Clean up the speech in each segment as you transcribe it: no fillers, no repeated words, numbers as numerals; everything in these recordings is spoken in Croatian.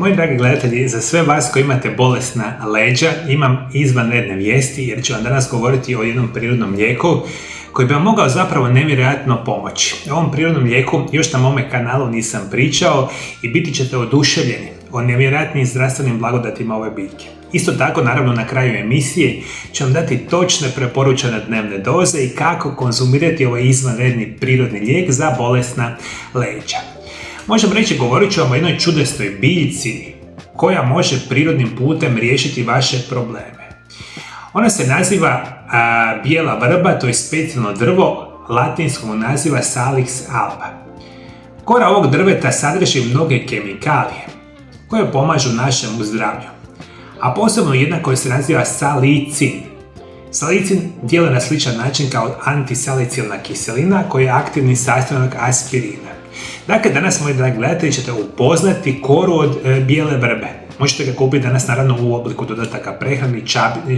moji dragi gledatelji, za sve vas koji imate bolesna leđa imam izvanredne vijesti jer ću vam danas govoriti o jednom prirodnom lijeku koji bi vam mogao zapravo nevjerojatno pomoći. O ovom prirodnom lijeku još na mome kanalu nisam pričao i biti ćete oduševljeni o nevjerojatnim zdravstvenim blagodatima ove biljke. Isto tako, naravno, na kraju emisije ću vam dati točne preporučene dnevne doze i kako konzumirati ovaj izvanredni prirodni lijek za bolesna leđa. Možemo reći, govorit ću vam o jednoj čudesnoj biljci koja može prirodnim putem riješiti vaše probleme. Ona se naziva bijela vrba, to je specijalno drvo, latinskog naziva Salix alba. Kora ovog drveta sadrži mnoge kemikalije koje pomažu našemu zdravlju, a posebno jedna koja se naziva salicin. Salicin djeluje na sličan način kao antisalicilna kiselina koja je aktivni sastojak aspirina. Dakle, danas, moji dragi gledatelji, ćete upoznati koru od bijele vrbe. Možete ga kupiti danas naravno u obliku dodataka prehrani,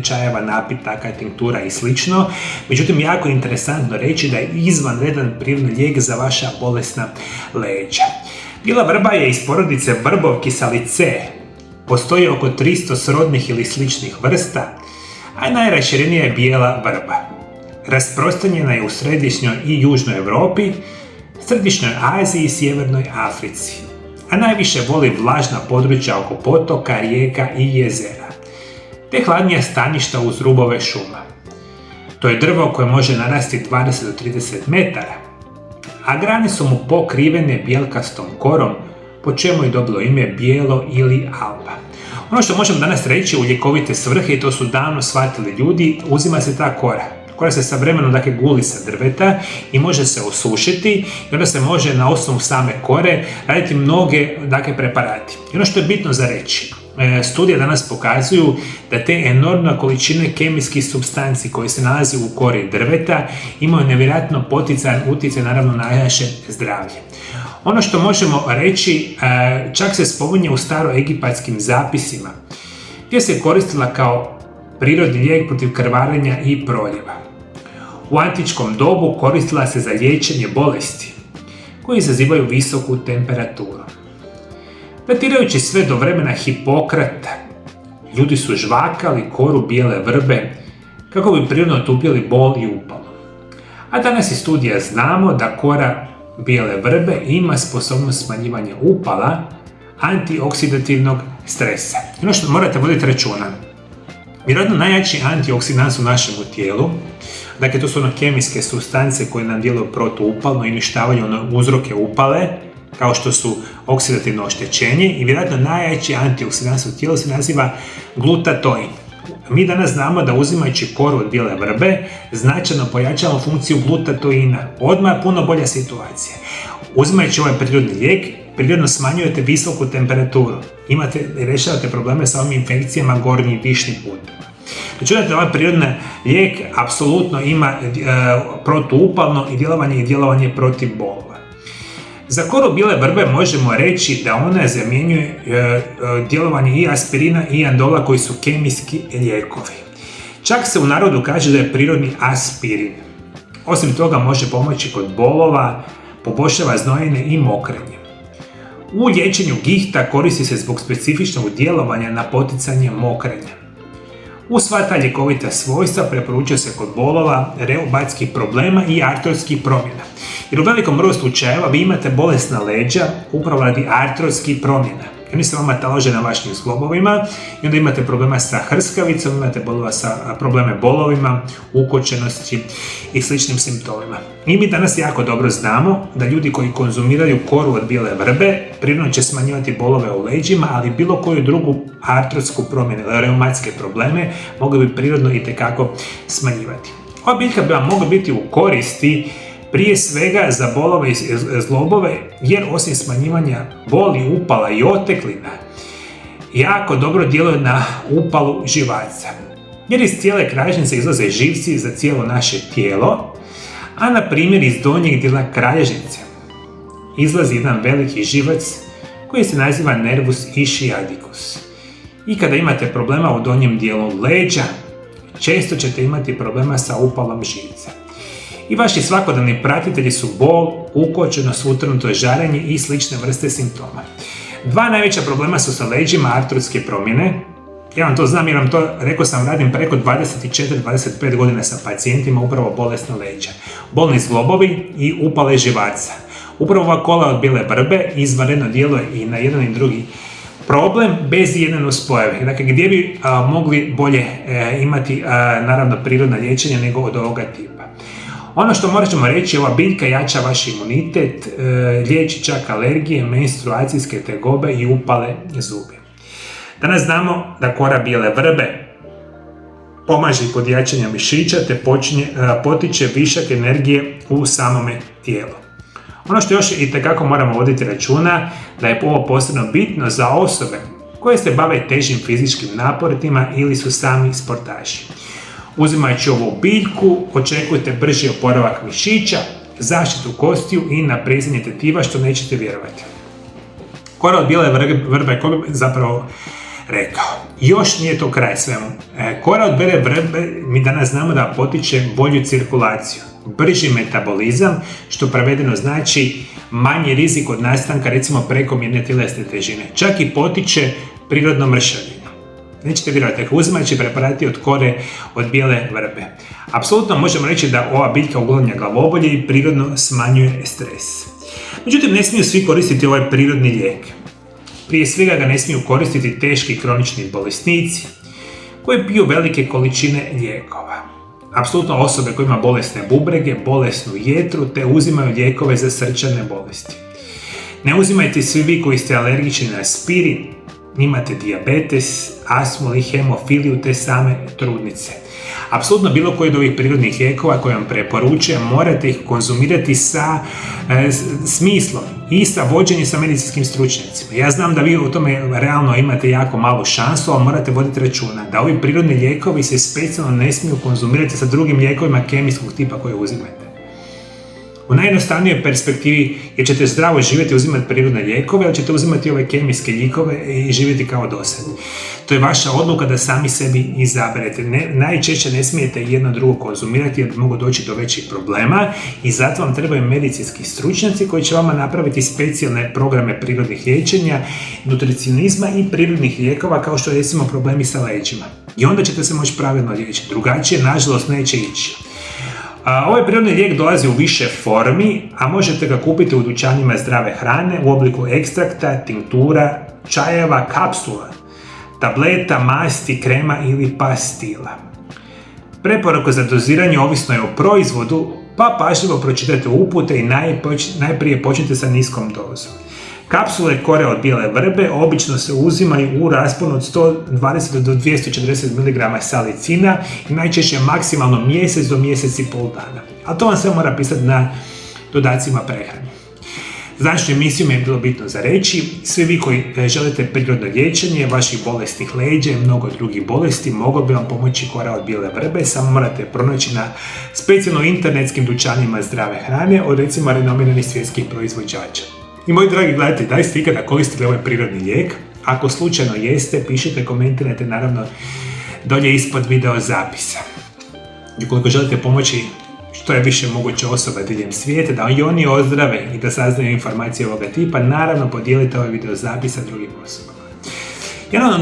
čajeva, napitaka, tinktura i slično. Međutim, jako je interesantno reći da je izvanredan prirodni lijek za vaša bolesna leđa. Bijela vrba je iz porodice vrbovki Salicae. Postoji oko 300 srodnih ili sličnih vrsta, a najraširenija je bijela vrba. Rasprostranjena je u središnjoj i južnoj Europi, središnjoj Aziji i sjevernoj Africi, a najviše voli vlažna područja oko potoka, rijeka i jezera, te hladnija staništa uz rubove šuma. To je drvo koje može narasti 20 do 30 metara, a grane su mu pokrivene bijelkastom korom, po čemu je dobilo ime bijelo ili alba. Ono što možemo danas reći u ljekovite svrhe, i to su davno shvatili ljudi, uzima se ta kora. Kora se sa vremenom guli sa drveta i može se osušiti i onda se može na osnovu same kore raditi mnoge preparati. I ono što je bitno za reći, studije danas pokazuju da te enormne količine kemijskih supstanci koje se nalazi u kori drveta imaju nevjerojatno poticajan utjecaj naravno na naše zdravlje. Ono što možemo reći, čak se spominje u staroegipatskim zapisima, gdje se koristila kao prirodni lijek protiv krvarenja i proljeva. U antičkom dobu koristila se za liječenje bolesti koje izazivaju visoku temperaturu. Datirajući sve do vremena Hipokrata, ljudi su žvakali koru bijele vrbe kako bi prirodno otupili bol i upalu. A danas iz studija znamo da kora bijele vrbe ima sposobnost smanjivanja upala, antioksidativnog stresa. Ono što morate voditi računa, vjerojatno najjači antioksidans u našem tijelu, dakle to su ono kemijske supstance koje nam djeluju protuupalno i uništavaju uzroke upale, kao što su oksidativno oštećenje, i vjerojatno najjači antioksidans u tijelu se naziva glutatoin. Mi danas znamo da uzimajući koru od bijele vrbe značajno pojačavamo funkciju glutatoina. Odmah je puno bolja situacija. Uzimajući ovaj prirodni lijek, prirodno smanjujete visoku temperaturu. Rješavate probleme sa ovim infekcijama gornjih dišnih puteva. Računate, ovaj prirodni lijek apsolutno ima protuupalno i djelovanje protiv bolova. Za koru bijele vrbe možemo reći da ona zamjenjuje djelovanje i aspirina i andola koji su kemijski lijekovi. Čak se u narodu kaže da je prirodni aspirin. Osim toga može pomoći kod bolova, poboljšava znojenje i mokrenje. U liječenju gihta koristi se zbog specifičnog djelovanja na poticanje mokrenja. Uz sva ta ljekovita svojstva preporučuje se kod bolova, reumatskih problema i artrotskih promjena. Jer u velikom broju slučajeva vi imate bolesna leđa upravo radi artrotskih promjena. Oni se vama talože na vašim zglobovima i onda imate problema sa hrskavicom, imate probleme bolovima, ukočenosti i sličnim simptomima. I mi danas jako dobro znamo da ljudi koji konzumiraju koru od bijele vrbe prirodno će smanjivati bolove u leđima, ali bilo koju drugu artrotsku promjenu, reumatske probleme mogu bi prirodno itekako smanjivati. Ova biljka bi vam mogla biti u koristi prije svega za bolove i zglobove, jer osim smanjivanja boli, upala i oteklina, jako dobro djeluje na upalu živaca. Jer iz cijele kralježnice izlaze živci za cijelo naše tijelo, a na primjer iz donjeg dijela kralježnice izlazi jedan veliki živac koji se naziva nervus ischiadicus. I kada imate problema u donjem dijelu leđa, često ćete imati problema sa upalom živca. I vaši svakodnevni pratitelji su bol, ukočenost, utrnuto žarenje i slične vrste simptoma. Dva najveća problema su sa leđima artrotske promjene. Ja vam to znam jer vam to, rekao sam, radim preko 24-25 godina sa pacijentima, upravo bolesna leđa. Bolni zglobovi i upale živaca. Upravo ova kola od bijele vrbe izvanredno djeluje i na jedan i drugi problem bez jedne nuspojave. Dakle, gdje bi mogli bolje imati naravno prirodna liječenja nego od ovoga tipa. Ono što možemo reći, ova biljka jača vaš imunitet, liječi čak alergije, menstruacijske tegobe i upale zubi. Danas znamo da kora bijele vrbe pomaže kod jačanja mišića te potiče višak energije u samome tijelu. Ono što još itekako moramo voditi računa da je ovo posebno bitno za osobe koje se bave težim fizičkim naporima ili su sami sportaši. Uzimajući ovu biljku očekujte brži oporavak mišića, zaštitu kostiju i naprezanje tetiva što nećete vjerovati. Kora od bijele vrbe, ko bi zapravo rekao, još nije to kraj svemu. Kora od bijele vrbe mi danas znamo da potiče bolju cirkulaciju, brži metabolizam, što prevedeno znači manji rizik od nastanka recimo prekomjerne tjelesne težine. Čak i potiče prirodno mršavljenje. Nećete vjerovati, ako uzimajući preparati od kore od bijele vrbe. Apsolutno možemo reći da ova biljka uklanja glavobolje i prirodno smanjuje stres. Međutim, ne smiju svi koristiti ovaj prirodni lijek. Prije svega ga ne smiju koristiti teški kronični bolesnici koji piju velike količine lijekova. Apsolutno osobe koje imaju bolesne bubrege, bolesnu jetru te uzimaju lijekove za srčane bolesti. Ne uzimajte svi vi koji ste alergični na aspirin, imate dijabetes, astmu ili hemofiliju te same trudnice. Apsolutno bilo koji od ovih prirodnih lijekova koje vam preporučujem morate ih konzumirati sa smislom i sa vođenjem sa medicinskim stručnjacima. Ja znam da vi u tome realno imate jako malu šansu, ali morate voditi računa da ovi prirodni lijekovi se specijalno ne smiju konzumirati sa drugim lijekovima kemijskog tipa koje uzimate. U najjednostavnijoj perspektivi jer ćete zdravo živjeti i uzimati prirodne lijekove, ali ćete uzimati ove kemijske lijekove i živjeti kao dosad. To je vaša odluka da sami sebi izaberete. Najčešće ne smijete jedno drugo konzumirati jer mogu doći do većih problema i zato vam trebaju medicinski stručnjaci koji će vama napraviti specijalne programe prirodnih liječenja, nutricionizma i prirodnih lijekova kao što je recimo problemi sa leđima. I onda ćete se moći pravilno liječiti. Drugačije, nažalost, neće ići. Ovaj prirodni lijek dolazi u više formi, a možete ga kupiti u dućanima zdrave hrane u obliku ekstrakta, tinktura, čajeva, kapsula, tableta, masti, krema ili pastila. Preporuka za doziranje ovisno je o proizvodu, pa pažljivo pročitajte upute i najprije počnite sa niskom dozom. Kapsule kore od bijele vrbe obično se uzimaju u rasponu od 120 do 240 mg salicina i najčešće maksimalno mjesec do mjesec i pol dana. A to vam sve mora pisati na dodacima prehrane. Današnju emisiju mi je bilo bitno za reći. Svi vi koji želite prirodno liječenje vaših bolesnih leđa i mnogo drugih bolesti moglo bi vam pomoći kora od bijele vrbe, samo morate pronaći na specijalno internetskim dućanima zdrave hrane od recimo renomiranih svjetskih proizvođača. I moji dragi gledatelji, da li ste ikada koristili ovaj prirodni lijek? Ako slučajno jeste, pišite, komentirajte naravno dolje ispod video zapisa. I ukoliko želite pomoći što je više moguće osoba diljem svijeta, da i oni ozdrave i da saznaju informacije ovoga tipa, naravno podijelite ovaj video zapis sa drugim osobama. Jedan od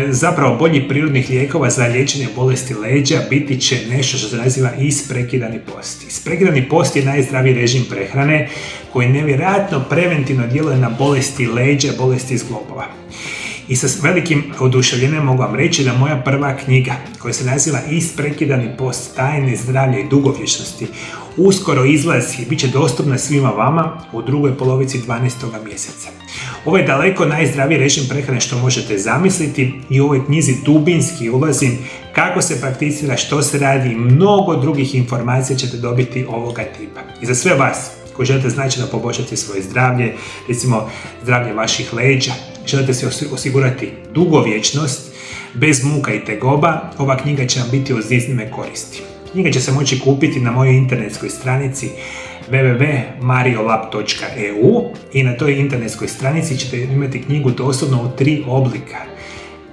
zapravo boljih prirodnih lijekova za liječenje bolesti leđa biti će nešto što se naziva isprekidani post. Isprekidani post je najzdraviji režim prehrane koji nevjerojatno preventivno djeluje na bolesti leđa, bolesti zglobova. I sa velikim oduševljenjem mogu vam reći da moja prva knjiga koja se naziva Isprekidani post, tajne zdravlja i dugovječnosti uskoro izlazi i bit će dostupna svima vama u drugoj polovici 12. mjeseca. Ovo je daleko najzdraviji režim prehrane što možete zamisliti i u ovoj knjizi dubinski ulazim kako se prakticira, što se radi i mnogo drugih informacija ćete dobiti ovoga tipa. I za sve vas koji želite značajno poboljšati svoje zdravlje, recimo zdravlje vaših leđa, želite se osigurati dugovječnost, bez muka i tegoba, ova knjiga će vam biti od iznimne koristi. Knjiga će se moći kupiti na mojoj internetskoj stranici www.mariolab.eu i na toj internetskoj stranici ćete imati knjigu doslovno u 3 oblika.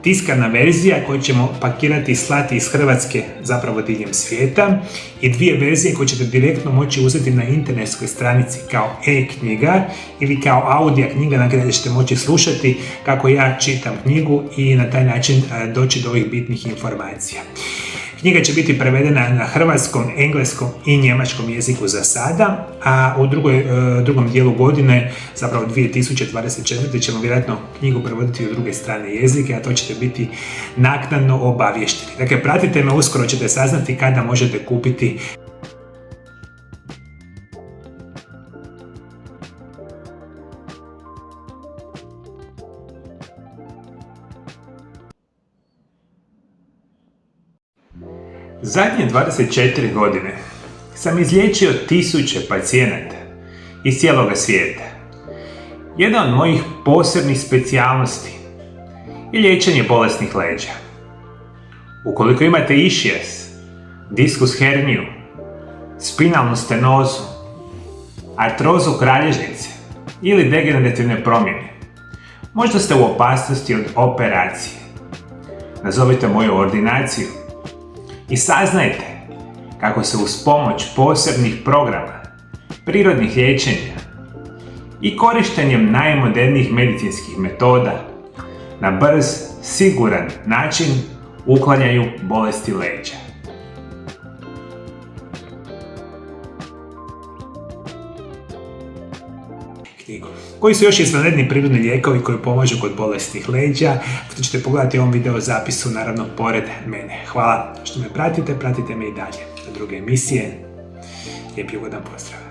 tiskana verzija koju ćemo pakirati i slati iz Hrvatske zapravo diljem svijeta i 2 verzije koje ćete direktno moći uzeti na internetskoj stranici kao e-knjiga ili kao audio knjiga na kojoj ćete moći slušati kako ja čitam knjigu i na taj način doći do ovih bitnih informacija. Knjiga će biti prevedena na hrvatskom, engleskom i njemačkom jeziku za sada, a u drugom dijelu godine, zapravo 2024. ćemo vjerojatno knjigu prevoditi u druge strane jezike, a to ćete biti naknadno obavješteni. Dakle, pratite me, uskoro ćete saznati kada možete kupiti Zadnje 24 godine sam izliječio 1000 pacijenata iz cijeloga svijeta. Jedna od mojih posebnih specijalnosti je liječenje bolesnih leđa. Ukoliko imate ischias, diskus herniju, spinalnu stenozu, artrozu kralježnice ili degenerativne promjene, možda ste u opasnosti od operacije. Nazovite moju ordinaciju i saznajte kako se uz pomoć posebnih programa, prirodnih liječenja i korištenjem najmodernijih medicinskih metoda na brz, siguran način uklanjaju bolesti leđa. Knjigu. Koji su još izvanredni prirodni lijekovi koji pomažu kod bolesnih leđa? To ćete pogledati u ovom video zapisu, naravno, pored mene. Hvala što me pratite me i dalje na druge emisije. Lijep i ugodan pozdrav.